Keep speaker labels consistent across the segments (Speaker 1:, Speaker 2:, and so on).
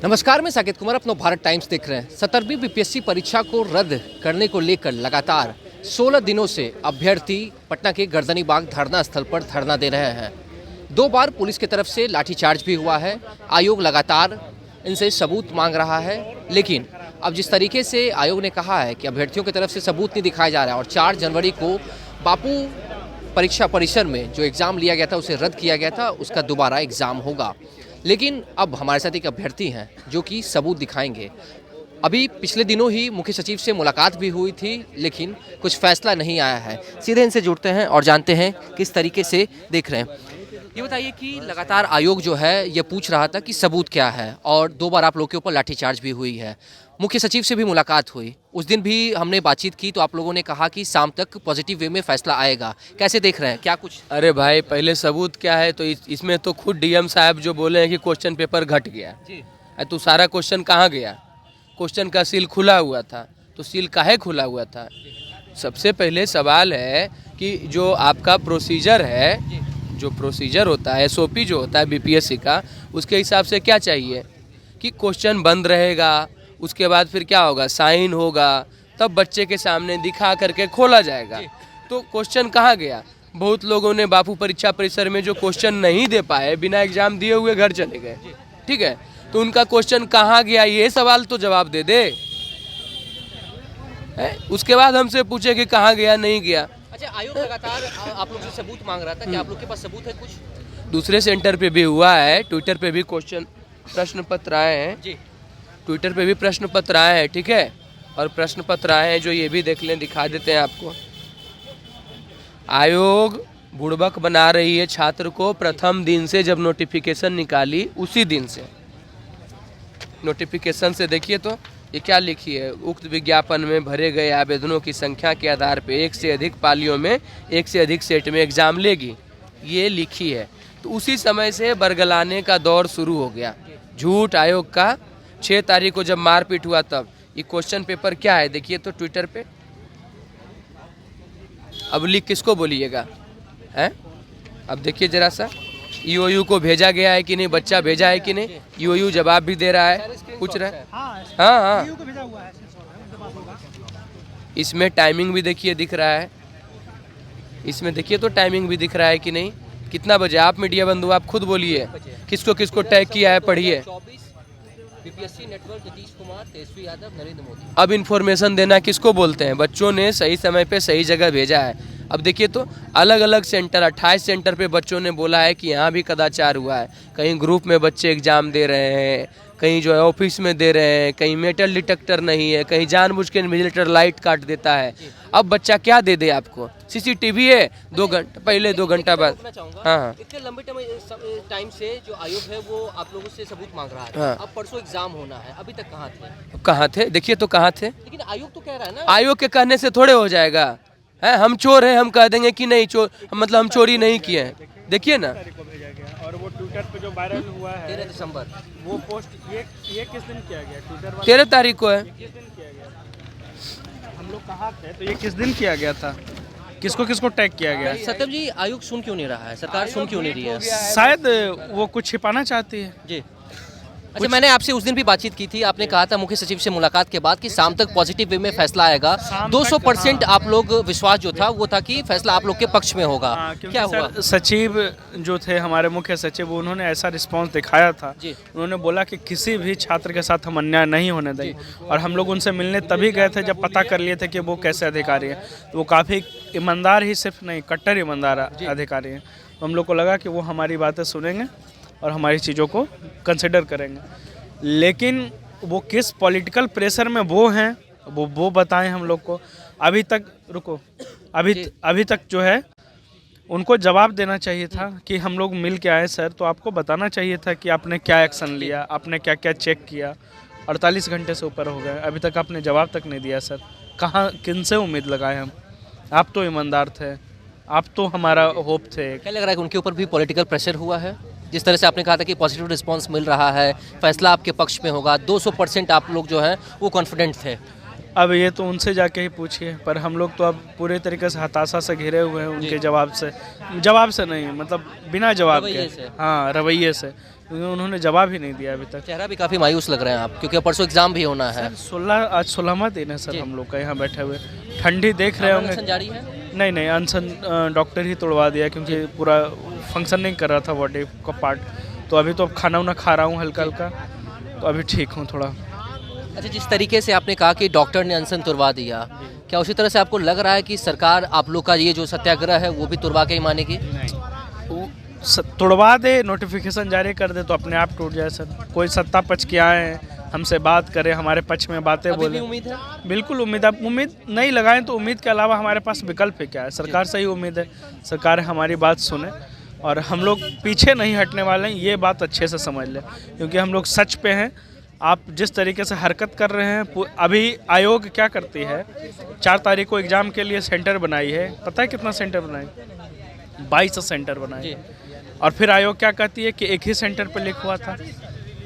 Speaker 1: नमस्कार, मैं साकेत कुमार अपना भारत टाइम्स देख रहे हैं। 17वीं बीपीएससी परीक्षा को रद्द करने को लेकर लगातार 16 दिनों से अभ्यर्थी पटना के गर्दनी बाग धरना स्थल पर धरना दे रहे हैं। 2 बार पुलिस की तरफ से लाठीचार्ज भी हुआ है। आयोग लगातार इनसे सबूत मांग रहा है, लेकिन अब जिस तरीके से आयोग ने कहा है कि अभ्यर्थियों की तरफ से सबूत नहीं दिखाया जा रहा है और 4 जनवरी को बापू परीक्षा परिसर में जो एग्ज़ाम लिया गया था उसे रद्द किया गया था, उसका दोबारा एग्ज़ाम होगा। लेकिन अब हमारे साथ एक अभ्यर्थी हैं जो कि सबूत दिखाएंगे। अभी पिछले दिनों ही मुख्य सचिव से मुलाकात भी हुई थी, लेकिन कुछ फैसला नहीं आया है। सीधे इनसे जुड़ते हैं और जानते हैं किस तरीके से देख रहे हैं। ये बताइए कि लगातार आयोग जो है ये पूछ रहा था कि सबूत क्या है, और 2 बार आप लोग के ऊपर लाठीचार्ज भी हुई है। मुख्य सचिव से भी मुलाकात हुई, उस दिन भी हमने बातचीत की तो आप लोगों ने कहा कि शाम तक पॉजिटिव वे में फैसला आएगा। कैसे देख रहे हैं, क्या कुछ?
Speaker 2: अरे भाई, पहले सबूत क्या है? तो इसमें तो खुद डीएम साहब जो बोले हैं कि क्वेश्चन पेपर घट गया
Speaker 1: जी।
Speaker 2: तो सारा क्वेश्चन कहाँ गया? क्वेश्चन का सील खुला हुआ था, तो सील काहे खुला हुआ था? सबसे पहले सवाल है कि जो आपका प्रोसीजर है, जो प्रोसीजर होता है, एसओपी जो होता है बीपीएससी का, उसके हिसाब से क्या चाहिए कि क्वेश्चन बंद रहेगा, उसके बाद फिर क्या होगा, साइन होगा, तब बच्चे के सामने दिखा करके खोला जाएगा। तो क्वेश्चन कहाँ गया? बहुत लोगों ने बापू परीक्षा परिसर में जो क्वेश्चन नहीं दे पाए, बिना एग्जाम दिए हुए घर चले गए, ठीक है, तो उनका क्वेश्चन कहाँ गया, ये सवाल तो जवाब दे दे। उसके बाद हमसे पूछे कि कहाँ गया, नहीं गया।
Speaker 1: अच्छा, आयोग लगातार आप लोग से सबूत मांग रहा था, क्या आप लोग के पास सबूत है कुछ?
Speaker 2: दूसरे सेंटर पे भी हुआ है, ट्विटर पे भी प्रश्न पत्र आए हैं
Speaker 1: जी।
Speaker 2: ट्विटर पे भी प्रश्न पत्र आए हैं, ठीक है, और प्रश्न पत्र आए हैं जो ये भी देख लें, दिखा देते हैं आपको। आयोग बुड़बक बना रही है छात्र को। प्रथम दिन से जब नोटिफिकेशन निकाली, उसी दिन से नोटिफिकेशन से देखिए तो ये क्या लिखी है, उक्त विज्ञापन में भरे गए आवेदनों की संख्या के आधार पर 1 से अधिक पालियों में 1 से अधिक सेट में एग्जाम लेगी, ये लिखी है। तो उसी समय से बरगलाने का दौर शुरू हो गया झूठ आयोग का। 6 तारीख को जब मारपीट हुआ तब ये क्वेश्चन पेपर क्या है, देखिए तो ट्विटर पे। अब लिख किसको बोलिएगा है? अब देखिए जरा सा, ईओयू को भेजा गया है कि नहीं, बच्चा भेजा है कि नहीं, ईओयू जवाब भी दे रहा है, पूछ रहा है। हाँ, इसमें टाइमिंग भी देखिए दिख रहा है, इसमें देखिए तो टाइमिंग भी दिख रहा है कि नहीं, कितना बजे। आप मीडिया बंधु आप खुद बोलिए किसको किसको टैग किया है, पढ़िए।
Speaker 1: BPSC network, Nitish Kumar, Tejashwi Yadav, Narendra Modi.
Speaker 2: अब इन्फॉर्मेशन देना किसको बोलते हैं? बच्चों ने सही समय पे सही जगह भेजा है। अब देखिए तो अलग अलग सेंटर, 28 सेंटर पे बच्चों ने बोला है कि यहाँ भी कदाचार हुआ है। कहीं ग्रुप में बच्चे एग्जाम दे रहे हैं, कहीं जो है ऑफिस में दे रहे हैं, कहीं मेटल डिटेक्टर नहीं है, कहीं जानबूझ के इन्विजिलेटर लाइट काट देता है। अब बच्चा क्या दे दे आपको? सीसीटीवी है, 2 घंटे पहले, 2 घंटा बाद। हाँ,
Speaker 1: इतने लंबे टाइम से जो आयोग है वो आप लोगों से सबूत मांग रहा है।
Speaker 2: हाँ।
Speaker 1: अब परसों एग्जाम होना है, अभी तक कहाँ थे?
Speaker 2: कहाँ थे? देखिए तो कहाँ थे?
Speaker 1: लेकिन आयोग तो कह रहा है ना।
Speaker 2: आयोग के कहने से थोड़े हो जाएगा है? हम चोर हैं, हम कह देंगे कि नहीं चोर, मतलब हम चोरी नहीं किए हैं। देखिए ना,
Speaker 3: और वो ट्विटर पे जो वायरल हुआ है
Speaker 1: 13 दिसंबर,
Speaker 3: वो पोस्ट ये किस दिन किया गया? ट्विटर वाला
Speaker 2: 13 तारीख को है।
Speaker 3: किस दिन किया गया? हम लोग कहाँ थे तो ये किस दिन किया गया था? किसको किसको टैग किया गया?
Speaker 1: सत्यम जी, आयोग सुन क्यों नहीं रहा है? सरकार सुन क्यों नहीं रही है?
Speaker 3: शायद वो कुछ छिपाना चाहती है।
Speaker 1: जी। अच्छा, मैंने आपसे उस दिन भी बातचीत की थी, आपने कहा था मुख्य सचिव से मुलाकात के बाद कि शाम तक पॉजिटिव वे में फैसला आएगा। 200% आप लोग विश्वास जो था वो था कि फैसला आप लोग के पक्ष में होगा। क्या हुआ?
Speaker 3: सचिव जो थे हमारे मुख्य सचिव, उन्होंने ऐसा रिस्पांस दिखाया था। उन्होंने बोला कि किसी भी छात्र के साथ हम अन्याय नहीं होने देंगे, और हम लोग उनसे मिलने तभी गए थे जब पता कर लिए थे कि वो कैसे अधिकारी है। तो वो काफ़ी ईमानदार ही सिर्फ नहीं, कट्टर ईमानदार अधिकारी हैं। तो हम लोग को लगा कि वो हमारी बातें सुनेंगे और हमारी चीज़ों को कंसिडर करेंगे। लेकिन वो किस पॉलिटिकल प्रेशर में वो हैं वो बताएं हम लोग को। अभी तक रुको, अभी तक जो है उनको जवाब देना चाहिए था कि हम लोग मिल के आए सर, तो आपको बताना चाहिए था कि आपने क्या एक्शन लिया, आपने क्या क्या चेक किया। 48 घंटे से ऊपर हो गए, अभी तक आपने जवाब तक नहीं दिया सर। कहाँ, किन से उम्मीद लगाए हम? आप तो ईमानदार थे, आप तो हमारा होप थे।
Speaker 1: क्या लग रहा है कि उनके ऊपर भी पॉलिटिकल प्रेशर हुआ है? जिस तरह से आपने कहा था कि पॉजिटिव रिस्पांस मिल रहा है, फैसला आपके पक्ष में होगा, 200% आप लोग जो हैं वो कॉन्फिडेंट थे।
Speaker 3: अब ये तो उनसे जाके ही पूछिए, पर हम लोग तो अब पूरे तरीके से हताशा से घिरे हुए हैं उनके जवाब से नहीं, मतलब बिना जवाब
Speaker 1: रवैये
Speaker 3: के।
Speaker 1: से।
Speaker 3: हाँ, रवैये से, क्योंकि उन्होंने जवाब ही नहीं दिया अभी तक।
Speaker 1: चेहरा भी काफ़ी मायूस लग रहे हैं आप, क्योंकि परसों एग्जाम भी होना है।
Speaker 3: आज 16वां दिन है सर हम लोग का यहाँ बैठे हुए। ठंडी देख रहे होंगे।
Speaker 1: अनशन जारी है।
Speaker 3: नहीं, अनशन डॉक्टर ही तोड़वा दिया, क्योंकि पूरा फंक्शन नहीं कर रहा था बॉडी का पार्ट। तो अभी तो खाना वाना खा रहा हूँ हल्का हल्का, तो अभी ठीक हूँ थोड़ा।
Speaker 1: अच्छा, जिस तरीके से आपने कहा कि डॉक्टर ने अनशन तुड़वा दिया, क्या उसी तरह से आपको लग रहा है कि सरकार आप लोग का ये जो सत्याग्रह है वो भी तुड़वा के ही मानेगी?
Speaker 3: तोड़वा दे, नोटिफिकेशन जारी कर दे तो अपने आप टूट जाए सर। कोई सत्ता पक्ष के आए, हमसे बात करे, हमारे पक्ष में बातें
Speaker 1: अभी
Speaker 3: बोले।
Speaker 1: भी उम्मीद है?
Speaker 3: बिल्कुल उम्मीद है। उम्मीद नहीं लगाएं तो उम्मीद के अलावा हमारे पास विकल्प है क्या है? सरकार से ही उम्मीद है, सरकार हमारी बात सुने, और हम लोग पीछे नहीं हटने वाले हैं, ये बात अच्छे से समझ लें, क्योंकि हम लोग सच पे हैं। आप जिस तरीके से हरकत कर रहे हैं, अभी आयोग क्या करती है, 4 तारीख को एग्ज़ाम के लिए सेंटर बनाई है। पता है कितना सेंटर बनाई? 22 सेंटर बनाए। और फिर आयोग क्या कहती है कि एक ही सेंटर पर लिखवा था,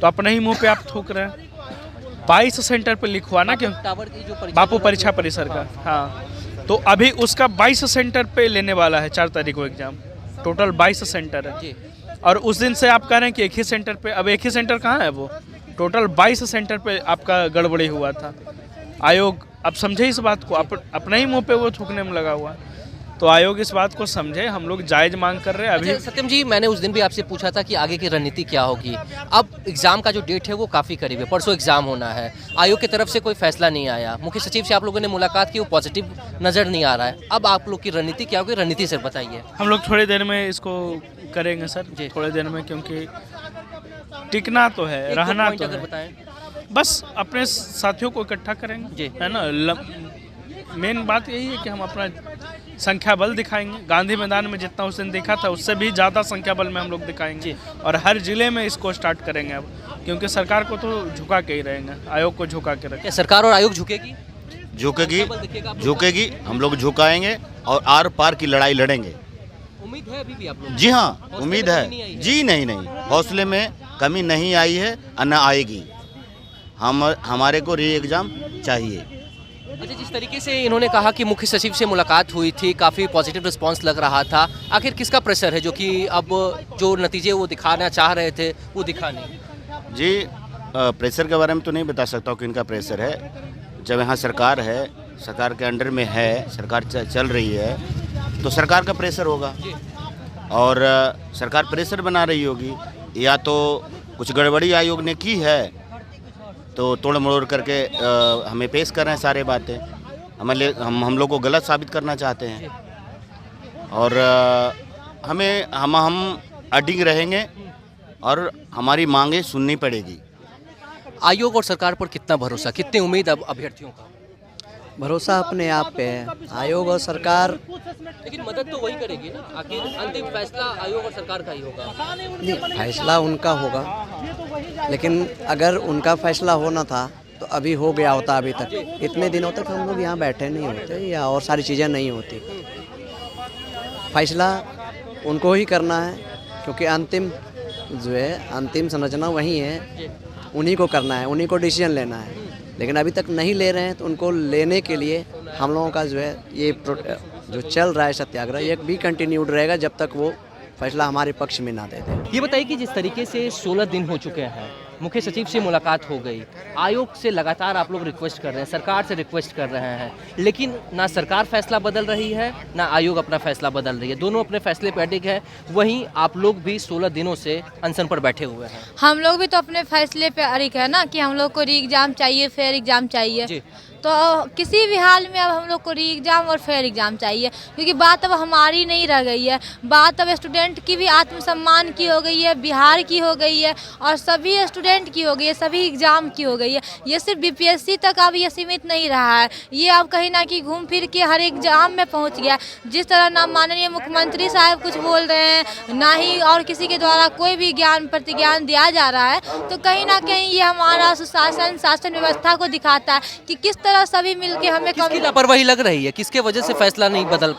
Speaker 3: तो अपने ही मुंह पे आप थूक रहे हैं। 22 सेंटर पर लिखवा ना, क्यों?
Speaker 1: टावर की जो परीक्षा
Speaker 3: बापू परीक्षा परिसर का, हाँ, तो अभी उसका 22 सेंटर पे लेने वाला है 4 तारीख को एग्जाम। टोटल 22 सेंटर है, और उस दिन से आप कह रहे हैं कि एक ही सेंटर पे। अब एक ही सेंटर कहाँ है? वो टोटल 22 सेंटर पे आपका गड़बड़ी हुआ था। आयोग अब समझे इस बात को, अपने ही मुंह पे वो थूकने में लगा हुआ। तो आयोग इस बात को समझे, हम लोग जायज मांग कर रहे हैं अभी।
Speaker 1: अच्छा, सत्यम जी, मैंने उस दिन भी आपसे पूछा था कि आगे की रणनीति क्या होगी। अब एग्जाम का जो डेट है वो काफ़ी करीब है, परसों एग्जाम होना है, आयोग की तरफ से कोई फैसला नहीं आया, मुख्य सचिव से आप लोगों ने मुलाकात की, वो पॉजिटिव नज़र नहीं आ रहा है। अब आप लोग की रणनीति क्या होगी? रणनीति सर बताइए।
Speaker 3: हम लोग थोड़ी देर में इसको करेंगे सर, थोड़ी देर में, क्योंकि टिकना तो है, रहना तो है।
Speaker 1: बताएं।
Speaker 3: बस अपने साथियों को इकट्ठा करेंगे, है ना। मेन बात यही है कि हम अपना संख्या बल दिखाएंगे। गांधी मैदान में जितना उस दिन देखा था, उससे भी ज़्यादा संख्या बल में हम लोग दिखाएंगे, और हर जिले में इसको स्टार्ट करेंगे अब, क्योंकि सरकार को तो झुका के ही रहेंगे, आयोग को झुका के रखेंगे।
Speaker 1: सरकार और आयोग झुकेगी?
Speaker 4: झुकेगी, हम लोग झुकाएंगे और आर पार की लड़ाई लड़ेंगे।
Speaker 1: उम्मीद है अभी भी आप लोग?
Speaker 4: जी हाँ, उम्मीद है जी। नहीं, हौसले में कमी नहीं आई है और न आएगी। हमारे को री एग्ज़ाम चाहिए।
Speaker 1: अच्छा, जिस तरीके से इन्होंने कहा कि मुख्य सचिव से मुलाकात हुई थी, काफ़ी पॉजिटिव रिस्पांस लग रहा था, आखिर किसका प्रेशर है जो कि अब जो नतीजे वो दिखाना चाह रहे थे वो दिखा नहीं?
Speaker 4: जी, प्रेशर के बारे में तो नहीं बता सकता हूँ कि इनका प्रेशर है। जब यहाँ सरकार है, सरकार के अंडर में है, सरकार चल रही है, तो सरकार का प्रेशर होगा, और सरकार प्रेशर बना रही होगी, या तो कुछ गड़बड़ी आयोग ने की है तो तोड़ मरोड़ करके हमें पेश कर रहे हैं सारे बातें। हम लोग को गलत साबित करना चाहते हैं, और हम अडिग रहेंगे और हमारी मांगे सुननी पड़ेगी।
Speaker 1: आयोग और सरकार पर कितना भरोसा, कितनी उम्मीद अब अभ्यर्थियों का?
Speaker 5: भरोसा अपने आप पे है। आयोग और सरकार,
Speaker 1: लेकिन मदद तो वही करेगी ना, आखिर अंतिम फैसला आयोग और सरकार का ही होगा।
Speaker 5: नहीं, फैसला उनका होगा, लेकिन अगर उनका फैसला होना था तो अभी हो गया होता। अभी तक इतने दिनों तक हम लोग यहाँ बैठे नहीं होते, या और सारी चीज़ें नहीं होती। फैसला उनको ही करना है, क्योंकि अंतिम जो है, अंतिम संरचना वही है, उन्हीं को करना है, उन्हीं को डिसीजन लेना है। लेकिन अभी तक नहीं ले रहे हैं, तो उनको लेने के लिए हम लोगों का जो है ये जो चल रहा है सत्याग्रह, ये भी कंटिन्यूड रहेगा जब तक वो फैसला हमारे पक्ष में ना दे दे।
Speaker 1: ये बताइए कि जिस तरीके से 16 दिन हो चुके हैं, मुख्य सचिव से मुलाकात हो गई, आयोग से लगातार आप लोग रिक्वेस्ट कर रहे हैं, सरकार से रिक्वेस्ट कर रहे हैं, लेकिन ना सरकार फैसला बदल रही है, ना आयोग अपना फैसला बदल रही है, दोनों अपने फैसले पे अडिग है। वहीं आप लोग भी 16 दिनों से अनशन पर बैठे हुए हैं।
Speaker 6: हम लोग भी तो अपने फैसले पे अडिग है ना, कि हम लोग को री एग्ज़ाम चाहिए, फेयर एग्ज़ाम चाहिए। तो किसी भी हाल में अब हम लोग को री एग्ज़ाम और फेयर एग्ज़ाम चाहिए, क्योंकि बात अब हमारी नहीं रह गई है, बात अब स्टूडेंट की भी आत्मसम्मान की हो गई है, बिहार की हो गई है, और सभी स्टूडेंट की हो गई है, सभी एग्ज़ाम की हो गई है। ये सिर्फ बीपीएससी तक अब ये सीमित नहीं रहा है, ये अब कहीं ना कहीं घूम फिर के हर एग्ज़ाम में पहुंच गया। जिस तरह ना माननीय मुख्यमंत्री साहब कुछ बोल रहे हैं, ना ही और किसी के द्वारा कोई भी ज्ञान प्रतिज्ञान दिया जा रहा है, तो कहीं ना कहीं ये हमारा सुशासन शासन व्यवस्था को दिखाता है कि किस तरह सभी मिलके हमें
Speaker 1: किसकी लापरवाही लग रही है, किसके वजह से फैसला नहीं बदल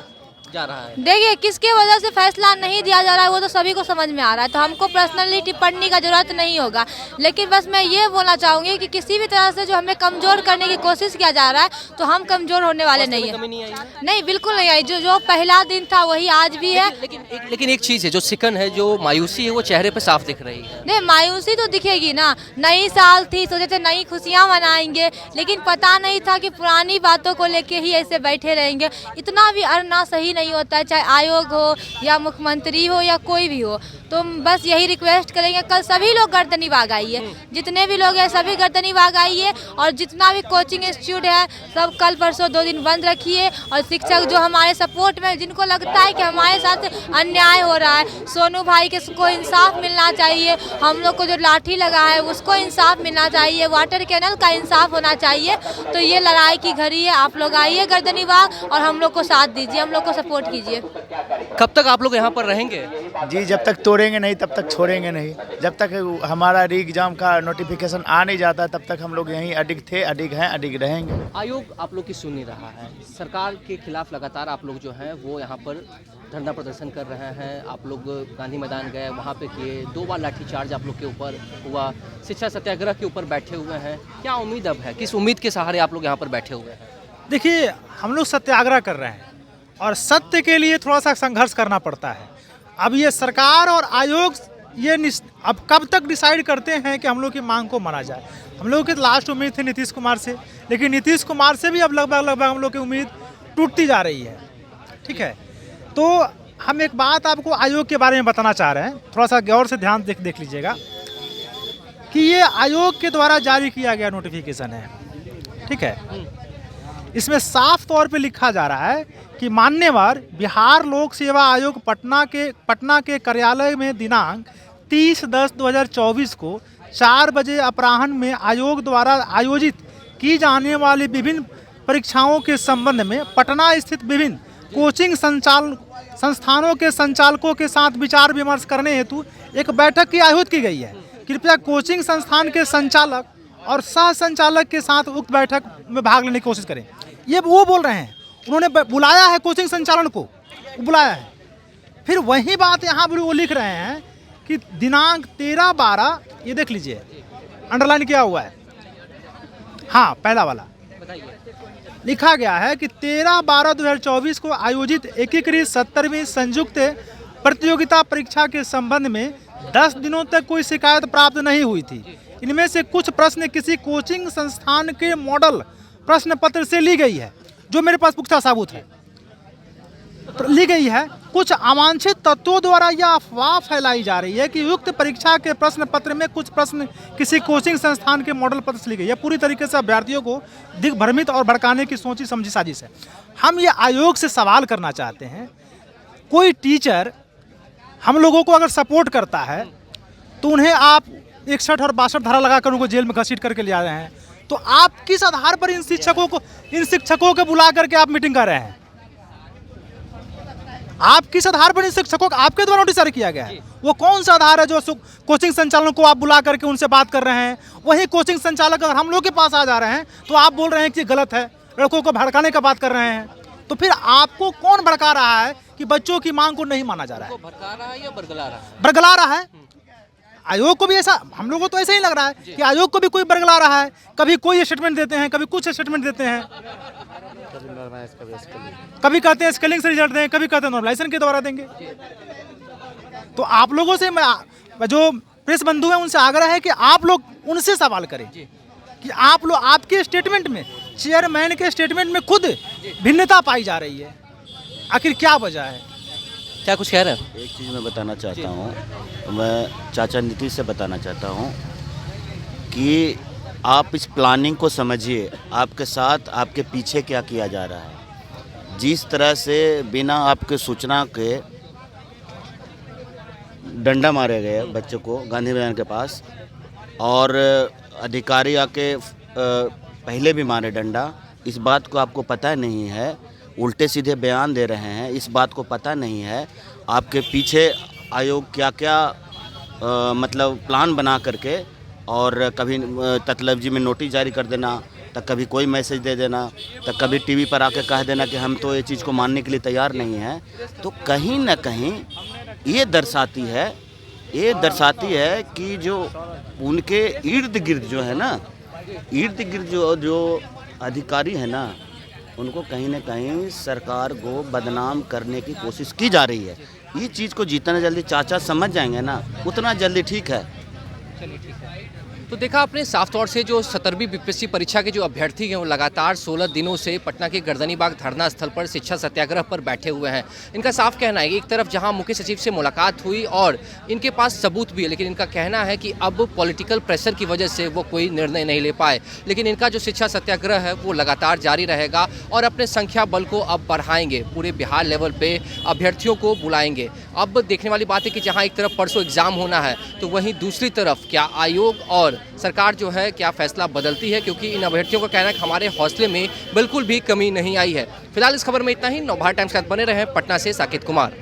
Speaker 1: जा रहा है।
Speaker 6: देखिए किसके वजह से फैसला नहीं दिया जा रहा है वो तो सभी को समझ में आ रहा है, तो हमको पर्सनली टिप्पणी का जरूरत नहीं होगा। लेकिन बस मैं ये बोलना चाहूँगी कि किसी भी तरह से जो हमें कमज़ोर करने की कोशिश किया जा रहा है तो हम कमज़ोर होने वाले नहीं
Speaker 1: कमी
Speaker 6: हैं।
Speaker 1: नहीं आई है?
Speaker 6: नहीं, बिल्कुल नहीं आई। जो पहला दिन था वही आज भी है।
Speaker 1: लेकिन एक चीज़ है, जो सिकन है, जो मायूसी है, वो चेहरे पे साफ दिख रही है।
Speaker 6: नहीं, मायूसी तो दिखेगी ना। नई साल थी, सोचे थे नई खुशियाँ मनाएंगे, लेकिन पता नहीं था कि पुरानी बातों को लेके ही ऐसे बैठे रहेंगे। इतना भी अड़ना सही नहीं होता है, चाहे आयोग हो या मुख्यमंत्री हो या कोई भी हो। तो बस यही रिक्वेस्ट करेंगे, कल सभी लोग गर्दनी बाग आइए, जितने भी लोग हैं सभी गर्दनी बाग आइए, और जितना भी कोचिंग इंस्टीट्यूट है सब कल परसों 2 दिन बंद रखिए। और शिक्षक जो हमारे सपोर्ट में, जिनको लगता है कि हमारे साथ अन्याय हो रहा है, सोनू भाई के को इंसाफ मिलना चाहिए, हम लोग को जो लाठी लगा है उसको इंसाफ मिलना चाहिए, वाटर कैनल का इंसाफ होना चाहिए, तो ये लड़ाई की घड़ी है। आप लोग आइए गर्दनी बाग और हम लोग को साथ दीजिए, हम लोग को सपोर्ट कीजिए।
Speaker 1: कब तक आप लोग यहाँ पर रहेंगे?
Speaker 7: जी, जब तक तोड़ेंगे नहीं तब तक छोड़ेंगे नहीं। जब तक हमारा री एग्ज़ाम का नोटिफिकेशन आ नहीं जाता तब तक हम लोग यहीं अडिग थे, अडिग हैं, अडिग रहेंगे।
Speaker 1: आयोग आप लोग की सुन नहीं रहा है। सरकार के खिलाफ लगातार आप लोग जो हैं वो यहाँ पर धरना प्रदर्शन कर रहे हैं। आप लोग गांधी मैदान गए, वहाँ पे किए, 2 बार लाठीचार्ज आप लोग के ऊपर हुआ, शिक्षा सत्याग्रह के ऊपर बैठे हुए हैं। क्या उम्मीद अब है, किस उम्मीद के सहारे आप लोग यहाँ पर बैठे हुए हैं?
Speaker 8: देखिए, हम लोग सत्याग्रह कर रहे हैं और सत्य के लिए थोड़ा सा संघर्ष करना पड़ता है। अब ये सरकार और आयोग ये अब कब तक डिसाइड करते हैं कि हम लोग की मांग को माना जाए। हम लोग की लास्ट उम्मीद थी नीतीश कुमार से, लेकिन नीतीश कुमार से भी अब लगभग हम लोग की उम्मीद टूटती जा रही है। ठीक है, तो हम एक बात आपको आयोग के बारे में बताना चाह रहे हैं, थोड़ा सा गौर से ध्यान देख लीजिएगा कि ये आयोग के द्वारा जारी किया गया नोटिफिकेशन है। ठीक है, इसमें साफ तौर पे लिखा जा रहा है कि मान्यवर बिहार लोक सेवा आयोग पटना के कार्यालय में दिनांक 30/10/2024 को 4 बजे अपराह्न में आयोग द्वारा आयोजित की जाने वाली विभिन्न परीक्षाओं के संबंध में पटना स्थित विभिन्न कोचिंग संस्थानों के संचालकों के साथ विचार विमर्श करने हेतु एक बैठक की आयोजित की गई है। कृपया कोचिंग संस्थान के संचालक और सह संचालक के साथ उक्त बैठक में भाग लेने की कोशिश करें। ये वो बोल रहे हैं, उन्होंने बुलाया है कोचिंग संचालन को, बुलाया है। फिर वही बात यहाँ वो लिख रहे हैं कि दिनांक 13/12, ये देख लीजिए अंडरलाइन किया हुआ है, हाँ पहला वाला लिखा गया है कि 13/12/2024 को आयोजित एकीकृत 70वीं संयुक्त प्रतियोगिता परीक्षा के संबंध में 10 दिनों तक कोई शिकायत प्राप्त नहीं हुई थी। इनमें से कुछ प्रश्न किसी कोचिंग संस्थान के मॉडल प्रश्न पत्र से ली गई है, जो मेरे पास पुख्ता सबूत है, ली गई है। कुछ अवांछित तत्वों द्वारा यह अफवाह फैलाई जा रही है कि युक्त परीक्षा के प्रश्न पत्र में कुछ प्रश्न किसी कोचिंग संस्थान के मॉडल पत्र से ली गई है। पूरी तरीके से अभ्यर्थियों को दिग्भ्रमित और भड़काने की सोची समझी साजिश है। हम ये आयोग से सवाल करना चाहते हैं, कोई टीचर हम लोगों को अगर सपोर्ट करता है तो उन्हें आप 61 और 62 धारा लगाकर उनको जेल में घसीट करके ले आ रहे हैं, तो आप किस आधार पर इन शिक्षकों को बुला करके आप मीटिंग कर रहे हैं? आप किस आधार पर इन शिक्षकों को आपके द्वारा नोटिस जारी किया गया है? वो कौन सा आधार है जो कोचिंग संचालकों को आप बुला करके उनसे बात कर रहे हैं? वही कोचिंग संचालक अगर हम लोग के पास आ जा रहे हैं तो आप बोल रहे हैं कि गलत है, लड़कों को भड़काने का बात कर रहे हैं। तो फिर आपको कौन भड़का रहा है कि बच्चों की मांग को नहीं माना जा रहा है?
Speaker 1: भड़का रहा है या बरगला रहा है?
Speaker 8: बरगला रहा है। आयोग को भी ऐसा, हम लोगों को तो ऐसा ही लग रहा है कि आयोग को भी कोई बरगला रहा है। कभी कोई स्टेटमेंट देते हैं, कभी कुछ स्टेटमेंट देते हैं, कभी कहते हैं स्केलिंग से रिजल्ट दें, कभी कहते हैं नॉर्मलाइजेशन के द्वारा देंगे। तो आप लोगों से मैं जो प्रेस बंधु हैं उनसे आग्रह है कि आप लोग उनसे सवाल करें कि आप लोग, आपके स्टेटमेंट में, चेयरमैन के स्टेटमेंट में खुद भिन्नता पाई जा रही है, आखिर क्या वजह है?
Speaker 1: क्या कुछ कह रहे हैं?
Speaker 4: एक चीज़ मैं बताना चाहता हूँ, मैं चाचा नीतीश से बताना चाहता हूँ कि आप इस प्लानिंग को समझिए, आपके साथ आपके पीछे क्या किया जा रहा है। जिस तरह से बिना आपके सूचना के डंडा मारे गए बच्चों को गांधी मैदान के पास, और अधिकारी आके पहले भी मारे डंडा, इस बात को आपको पता नहीं है, उल्टे सीधे बयान दे रहे हैं, इस बात को पता नहीं है आपके पीछे आयोग क्या क्या मतलब प्लान बना करके, और कभी ततलफजी में नोटिस जारी कर देना, तो कभी कोई मैसेज दे देना, तो कभी टीवी पर आके कह देना कि हम तो ये चीज़ को मानने के लिए तैयार नहीं हैं। तो कहीं ना कहीं ये दर्शाती है कि जो उनके इर्द गिर्द जो है ना, इर्द गिर्द जो अधिकारी है ना, उनको कहीं ना कहीं सरकार को बदनाम करने की कोशिश की जा रही है। ये चीज़ को जितना जल्दी चाचा समझ जाएंगे ना, उतना जल्दी ठीक है।
Speaker 1: तो देखा आपने साफ तौर से जो 17वीं बीपीएससी परीक्षा के जो अभ्यर्थी हैं वो लगातार 16 दिनों से पटना के गर्दनीबाग धरना स्थल पर शिक्षा सत्याग्रह पर बैठे हुए हैं। इनका साफ कहना है कि एक तरफ जहां मुख्य सचिव से मुलाकात हुई और इनके पास सबूत भी है, लेकिन इनका कहना है कि अब पॉलिटिकल प्रेशर की वजह से वो कोई निर्णय नहीं ले पाए। लेकिन इनका जो शिक्षा सत्याग्रह है वो लगातार जारी रहेगा और अपने संख्या बल को अब बढ़ाएंगे, पूरे बिहार लेवल पे अभ्यर्थियों को बुलाएंगे। अब देखने वाली बात है कि जहाँ एक तरफ परसों एग्जाम होना है, तो वहीं दूसरी तरफ क्या आयोग और सरकार जो है क्या फैसला बदलती है, क्योंकि इन अभ्यर्थियों का कहना है कि हमारे हौसले में बिल्कुल भी कमी नहीं आई है। फिलहाल इस खबर में इतना ही। नवभारत टाइम्स के साथ बने रहे पटना से साकेत कुमार।